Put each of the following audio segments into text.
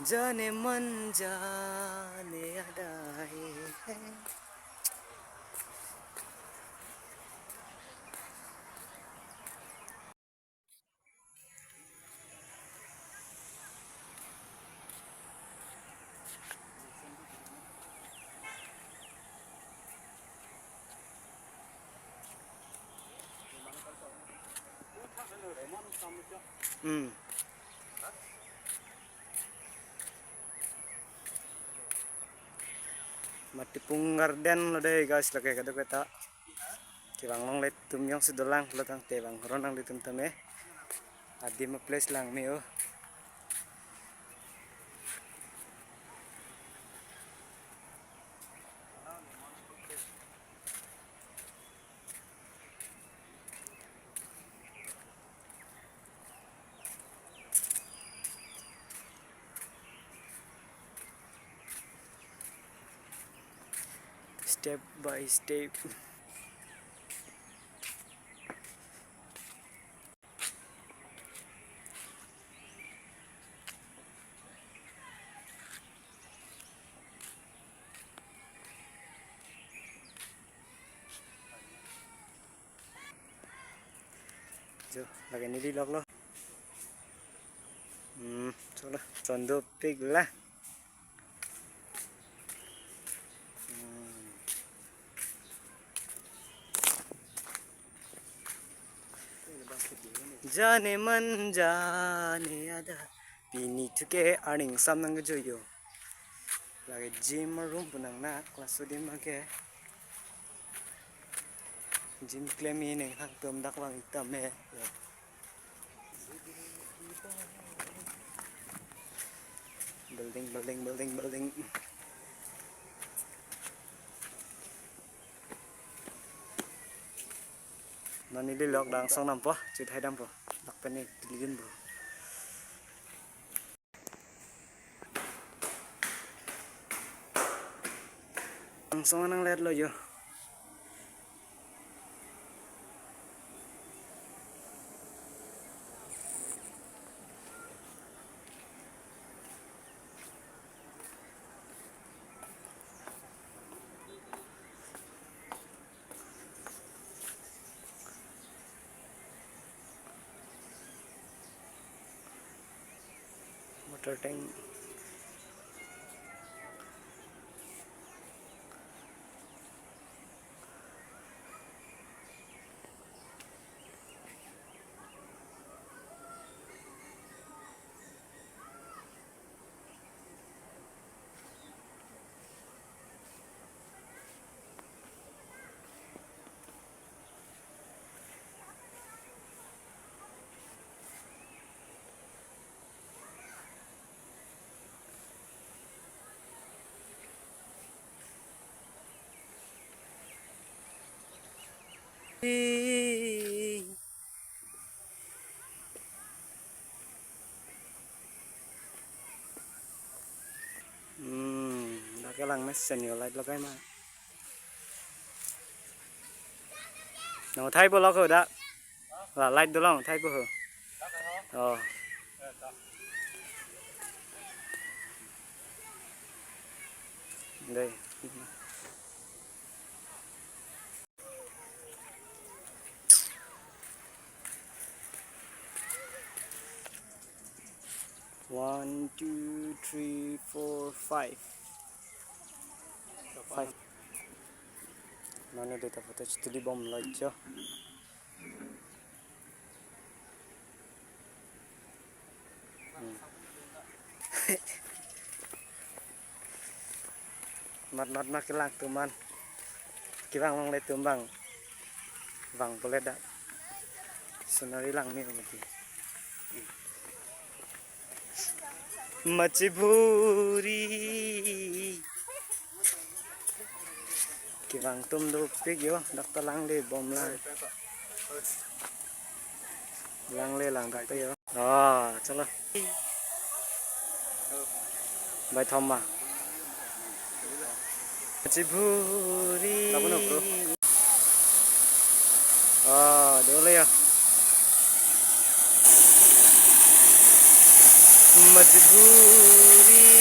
जाने मन जाने अदाए है. Matipung garden lo deh guys, lagi kada kata kirang long let tumyong sidolang latang tebang ronang ditum tame adi ma place lang mi oh. Step by step. Jo, lagi ini dilok lo. Coba condo pig lah. जाने मन जाने ada pini tuke aning sam nang joyo lagi gym room punang na kelas di make gym claim ini hang tum dak wang itam me building nani di lok dang sang nampo cut hai dam po dak pen ni dilin bro. Langsung nang lihat lo yo. Water tank. Cái lăng mesin nhiều lại cái mà nó thay bộ lắc rồi đã là lại đồ lòng thay bộ rồi đây 1 2 3 4 5 mana data foto studi bom lajo mat kilang tuman kilang long le tumbang bang boleh dak sunari lang mi mati maciburi kilang tum do pig yo dak talang le bom lang le lang dak te yo chalo bài thom mà maciburi tapuno bro dole ya मजबूरी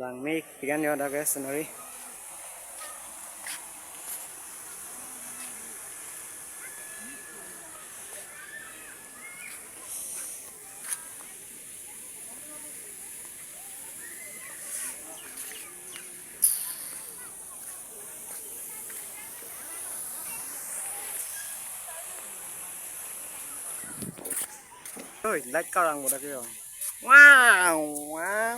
lang may pigan yun guys sorry ôi like karang mo na kayo wow wow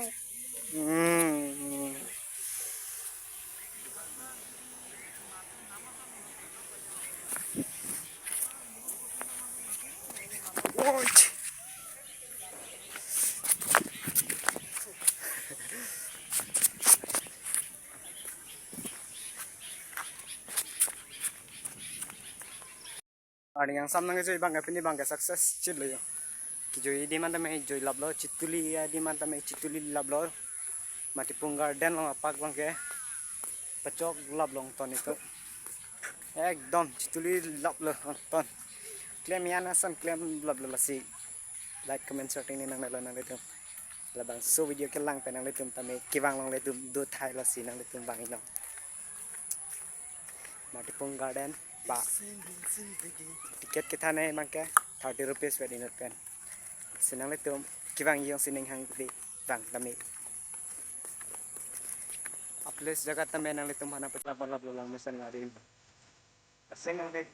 What? Ada yang sama nggak joy bangga pini bangga sukses cilo yo. Joy di mana me joy lablo cituli ya di mana me cituli lablo mati pung garden lo apa bangga pecok lablo ton itu. Ekdom cituli lablo ton. Klaim ya nasan klaim lablo lasi. Like comment share ini nang nang itu. Labang so video ke lang penang itu tame kiwang lang itu do thai lasi nang itu bang ino. Mati pung garden ba tiket kita nih mangke 30 rupiah per dinner pen senang itu kibang yang sining hang di bang kami aples jaga tamen nang itu mana petlapon lang mesan ngarin senang deh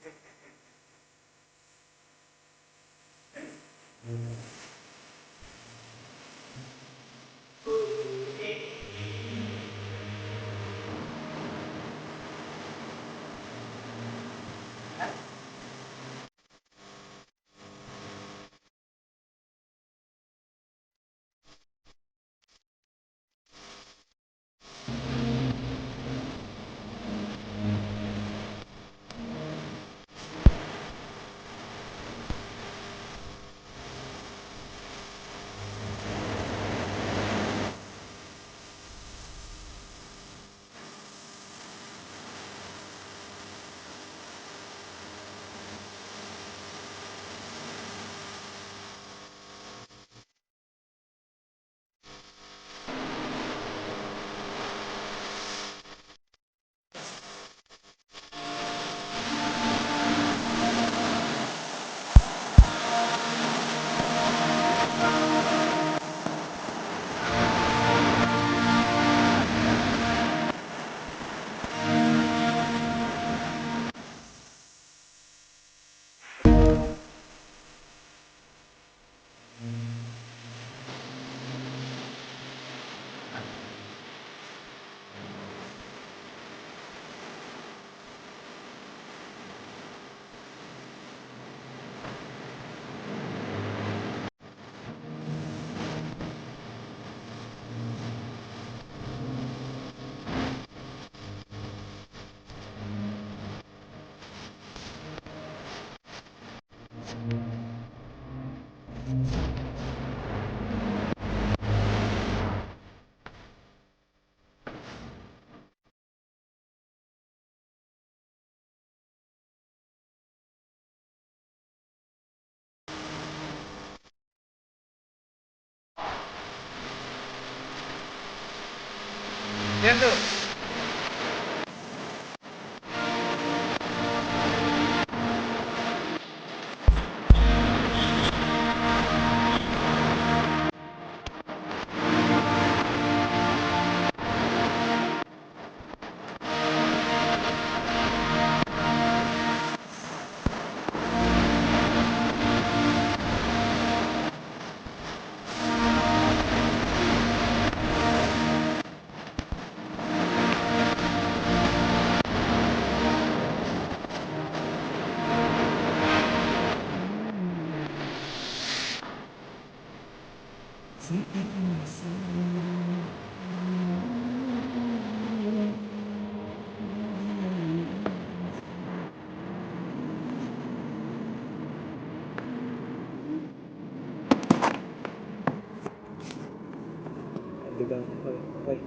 lihat tuh Di bang, hoy, hoy.